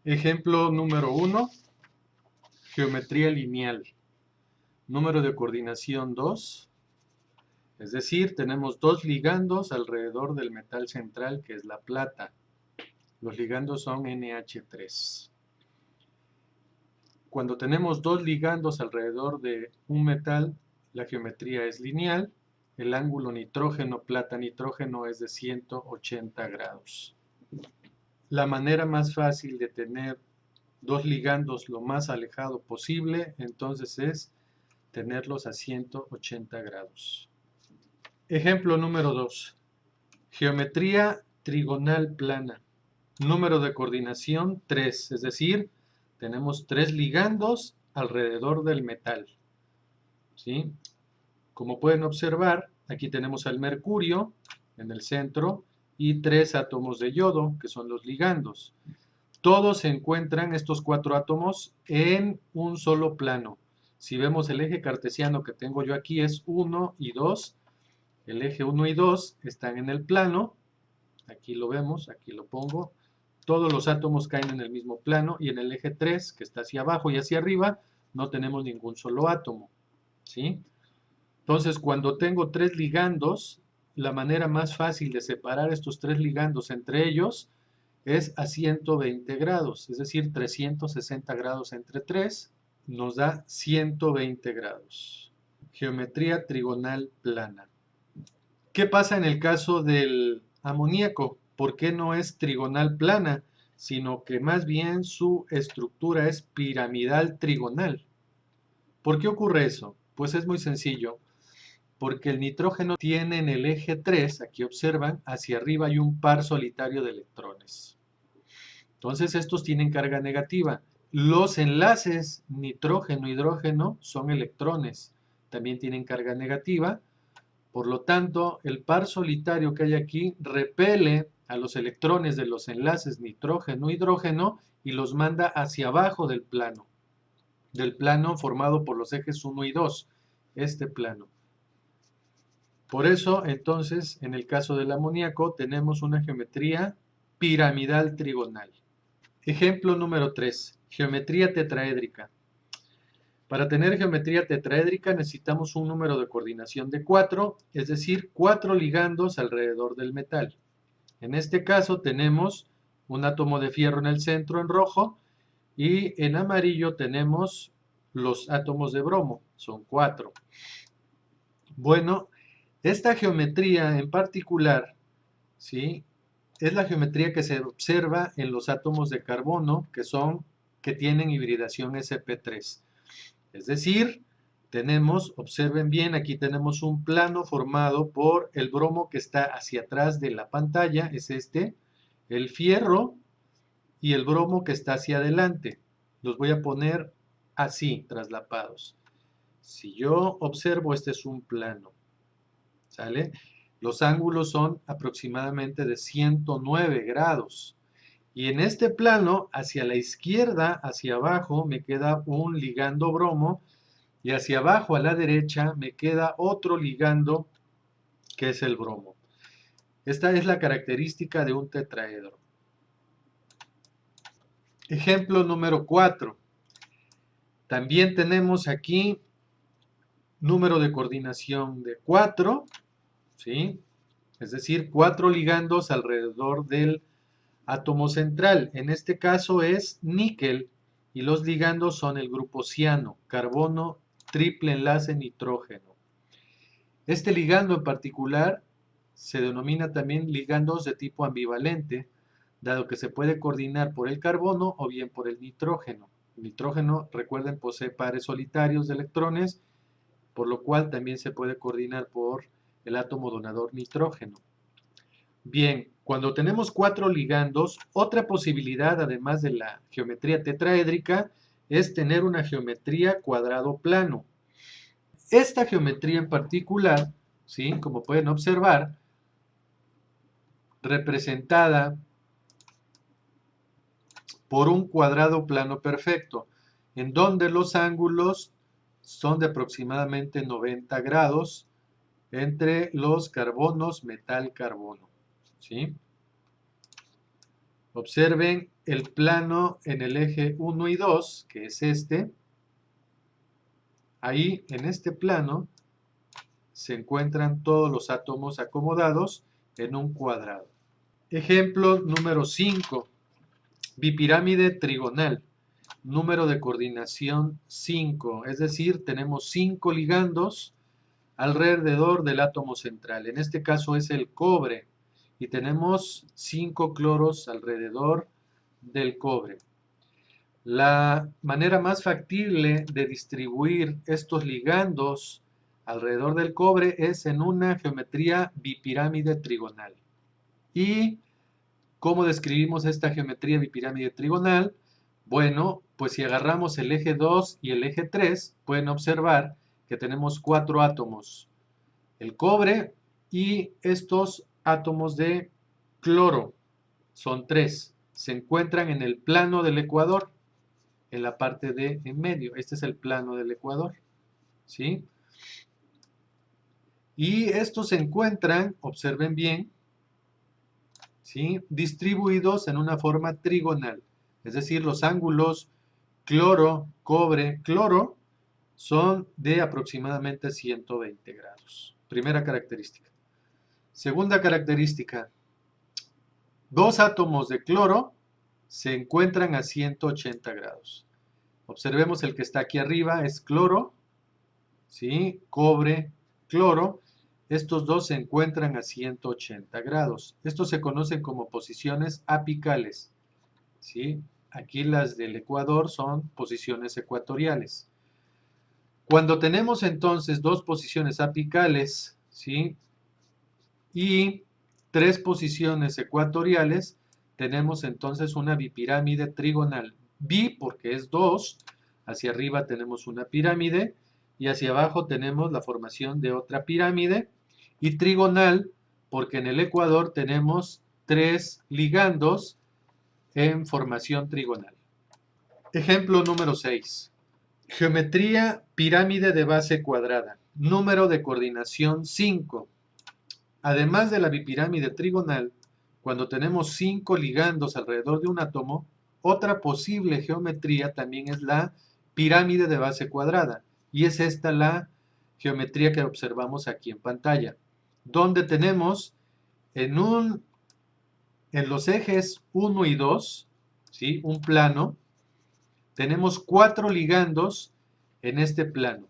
Ejemplo número 1, geometría lineal. Número de coordinación 2, es decir, tenemos dos ligandos alrededor del metal central que es la plata. Los ligandos son NH3. Cuando tenemos dos ligandos alrededor de un metal, la geometría es lineal. El ángulo nitrógeno-plata-nitrógeno es de 180 grados. La manera más fácil de tener dos ligandos lo más alejado posible, entonces es tenerlos a 180 grados. Ejemplo número 2. Geometría trigonal plana. Número de coordinación 3, es decir, tenemos tres ligandos alrededor del metal. ¿Sí? Como pueden observar, aquí tenemos al mercurio en el centro y tres átomos de yodo, que son los ligandos. Todos se encuentran, estos cuatro átomos, en un solo plano. Si vemos el eje cartesiano que tengo yo aquí es 1 y 2. El eje 1 y 2 están en el plano. Aquí lo vemos, aquí lo pongo. Todos los átomos caen en el mismo plano y en el eje 3, que está hacia abajo y hacia arriba, no tenemos ningún solo átomo. ¿Sí? Entonces, cuando tengo tres ligandos, la manera más fácil de separar estos tres ligandos entre ellos es a 120 grados, es decir, 360 grados entre 3 nos da 120 grados. Geometría trigonal plana. ¿Qué pasa en el caso del amoníaco? ¿Por qué no es trigonal plana, sino que más bien su estructura es piramidal trigonal? ¿Por qué ocurre eso? Pues es muy sencillo. Porque el nitrógeno tiene en el eje 3, aquí observan, hacia arriba hay un par solitario de electrones. Entonces estos tienen carga negativa. Los enlaces nitrógeno-hidrógeno son electrones, también tienen carga negativa. Por lo tanto, el par solitario que hay aquí repele a los electrones de los enlaces nitrógeno-hidrógeno y los manda hacia abajo del plano formado por los ejes 1 y 2, este plano. Por eso, entonces, en el caso del amoníaco, tenemos una geometría piramidal trigonal. Ejemplo número 3, geometría tetraédrica. Para tener geometría tetraédrica necesitamos un número de coordinación de 4, es decir, 4 ligandos alrededor del metal. En este caso tenemos un átomo de fierro en el centro en rojo y en amarillo tenemos los átomos de bromo, son 4. Bueno, esta geometría en particular, ¿sí?, es la geometría que se observa en los átomos de carbono que tienen hibridación sp3. Es decir, observen bien, aquí tenemos un plano formado por el bromo que está hacia atrás de la pantalla, es este, el fierro y el bromo que está hacia adelante. Los voy a poner así, traslapados. Si yo observo, este es un plano, ¿sale? Los ángulos son aproximadamente de 109 grados. Y en este plano, hacia la izquierda, hacia abajo, me queda un ligando bromo. Y hacia abajo, a la derecha, me queda otro ligando, que es el bromo. Esta es la característica de un tetraedro. Ejemplo número 4. También tenemos aquí número de coordinación de 4, ¿sí? Es decir, 4 ligandos alrededor del átomo central. En este caso es níquel y los ligandos son el grupo ciano, carbono, triple enlace nitrógeno. Este ligando en particular se denomina también ligandos de tipo ambivalente, dado que se puede coordinar por el carbono o bien por el nitrógeno. El nitrógeno, recuerden, posee pares solitarios de electrones, por lo cual también se puede coordinar por el átomo donador nitrógeno. Bien, cuando tenemos 4 ligandos, otra posibilidad, además de la geometría tetraédrica, es tener una geometría cuadrado plano. Esta geometría en particular, ¿sí?, como pueden observar, representada por un cuadrado plano perfecto, en donde los ángulos son de aproximadamente 90 grados entre los carbonos metal-carbono, ¿sí? Observen el plano en el eje 1 y 2, que es este. Ahí, en este plano, se encuentran todos los átomos acomodados en un cuadrado. Ejemplo número 5. Bipirámide trigonal. Número de coordinación 5. Es decir, tenemos 5 ligandos alrededor del átomo central. En este caso es el cobre. Y tenemos 5 cloros alrededor del cobre. La manera más factible de distribuir estos ligandos alrededor del cobre es en una geometría bipirámide trigonal. ¿Y cómo describimos esta geometría bipirámide trigonal? Bueno, pues si agarramos el eje 2 y el eje 3, pueden observar que tenemos 4 átomos. El cobre y estos átomos de cloro son 3. Se encuentran en el plano del ecuador, en la parte de en medio. Este es el plano del ecuador, ¿sí? Y estos se encuentran, observen bien, ¿sí?, distribuidos en una forma trigonal. Es decir, los ángulos cloro, cobre, cloro son de aproximadamente 120 grados. Primera característica. Segunda característica. Dos átomos de cloro se encuentran a 180 grados. Observemos el que está aquí arriba, es cloro, ¿sí? Cobre, cloro. Estos dos se encuentran a 180 grados. Estos se conocen como posiciones apicales, ¿sí? Aquí las del ecuador son posiciones ecuatoriales. Cuando tenemos entonces dos posiciones apicales, ¿sí?, y tres posiciones ecuatoriales, tenemos entonces una bipirámide trigonal. Bi porque es 2, hacia arriba tenemos una pirámide y hacia abajo tenemos la formación de otra pirámide, y trigonal porque en el ecuador tenemos 3 ligandos en formación trigonal. Ejemplo número 6. Geometría pirámide de base cuadrada. Número de coordinación 5. Además de la bipirámide trigonal, cuando tenemos 5 ligandos alrededor de un átomo, otra posible geometría también es la pirámide de base cuadrada. Y es esta la geometría que observamos aquí en pantalla, donde tenemos en los ejes 1 y 2, ¿sí?, un plano. Tenemos 4 ligandos en este plano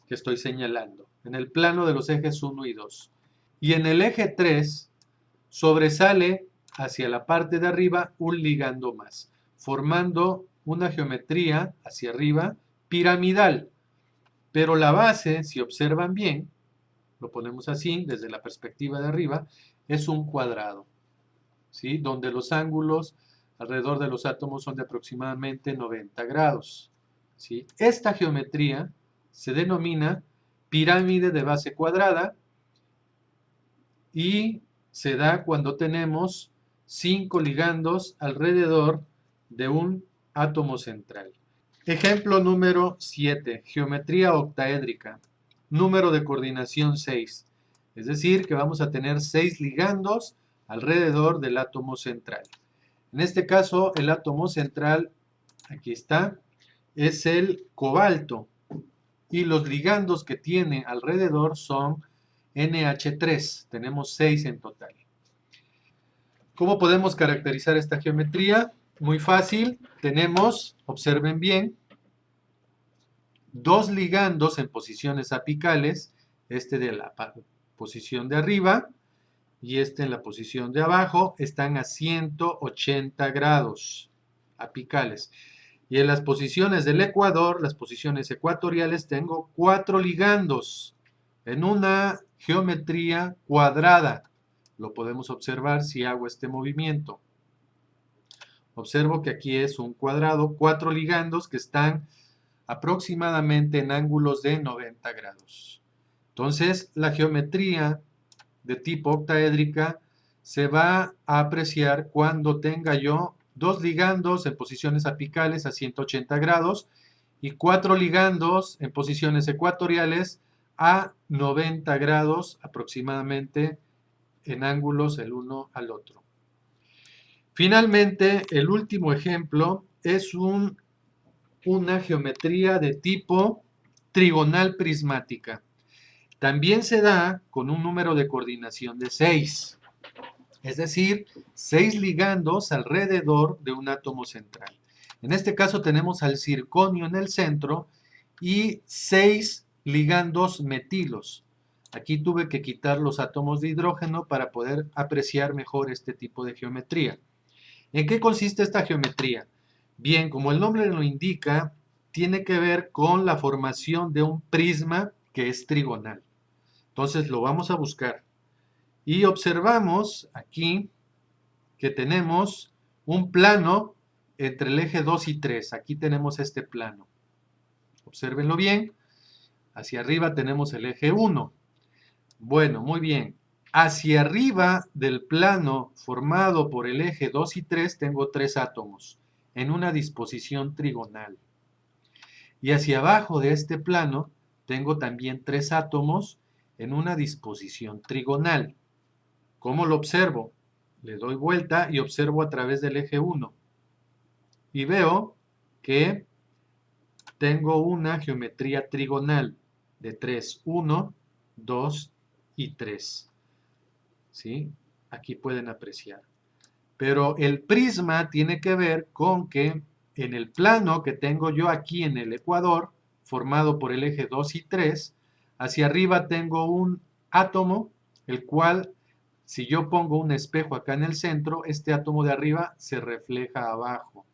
que estoy señalando, en el plano de los ejes 1 y 2. Y en el eje 3 sobresale hacia la parte de arriba un ligando más, formando una geometría hacia arriba piramidal. Pero la base, si observan bien, lo ponemos así desde la perspectiva de arriba, es un cuadrado, ¿sí?, donde los ángulos alrededor de los átomos son de aproximadamente 90 grados. ¿Sí? Esta geometría se denomina pirámide de base cuadrada y se da cuando tenemos 5 ligandos alrededor de un átomo central. Ejemplo número 7. Geometría octaédrica. Número de coordinación 6. Es decir, que vamos a tener 6 ligandos alrededor del átomo central. En este caso, el átomo central, aquí está, es el cobalto. Y los ligandos que tiene alrededor son NH3. Tenemos 6 en total. ¿Cómo podemos caracterizar esta geometría? Muy fácil. Tenemos, observen bien, dos ligandos en posiciones apicales. Este de la posición de arriba y este en la posición de abajo. Están a 180 grados apicales. Y en las posiciones del ecuador, las posiciones ecuatoriales, tengo 4 ligandos en una geometría cuadrada. Lo podemos observar si hago este movimiento. Observo que aquí es un cuadrado, 4 ligandos que están aproximadamente en ángulos de 90 grados. Entonces, la geometría de tipo octaédrica se va a apreciar cuando tenga yo dos ligandos en posiciones apicales a 180 grados y 4 ligandos en posiciones ecuatoriales a 90 grados aproximadamente en ángulos el uno al otro. Finalmente, el último ejemplo es una geometría de tipo trigonal prismática. También se da con un número de coordinación de 6, es decir, 6 ligandos alrededor de un átomo central. En este caso tenemos al circonio en el centro y 6 ligandos metilos. Aquí tuve que quitar los átomos de hidrógeno para poder apreciar mejor este tipo de geometría. ¿En qué consiste esta geometría? Bien, como el nombre lo indica, tiene que ver con la formación de un prisma que es trigonal. Entonces lo vamos a buscar. Y observamos aquí que tenemos un plano entre el eje 2 y 3. Aquí tenemos este plano. Obsérvenlo bien. Hacia arriba tenemos el eje 1. Bueno, muy bien. Hacia arriba del plano formado por el eje 2 y 3 tengo 3 átomos en una disposición trigonal. Y hacia abajo de este plano tengo también 3 átomos en una disposición trigonal. ¿Cómo lo observo? Le doy vuelta y observo a través del eje 1. Y veo que tengo una geometría trigonal de 3, 1, 2 y 3. ¿Sí? Aquí pueden apreciar. Pero el prisma tiene que ver con que en el plano que tengo yo aquí en el ecuador, formado por el eje 2 y 3, hacia arriba tengo un átomo, el cual, si yo pongo un espejo acá en el centro, este átomo de arriba se refleja abajo.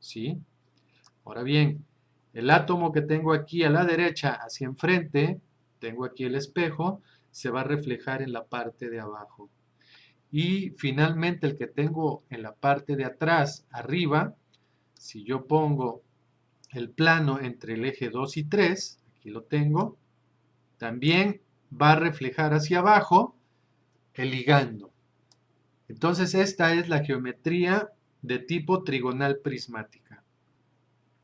¿Sí? Ahora bien, el átomo que tengo aquí a la derecha, hacia enfrente, tengo aquí el espejo, se va a reflejar en la parte de abajo. Y finalmente el que tengo en la parte de atrás, arriba, si yo pongo el plano entre el eje 2 y 3, aquí lo tengo, también va a reflejar hacia abajo el ligando. Entonces esta es la geometría de tipo trigonal prismática.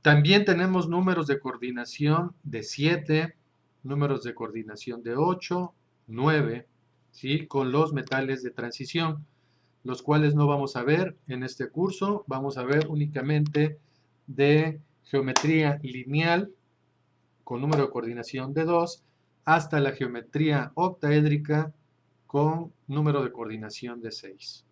También tenemos números de coordinación de 7, números de coordinación de 8, 9, ¿sí? Con los metales de transición, los cuales no vamos a ver en este curso, vamos a ver únicamente de geometría lineal con número de coordinación de 2 hasta la geometría octaédrica con número de coordinación de 6.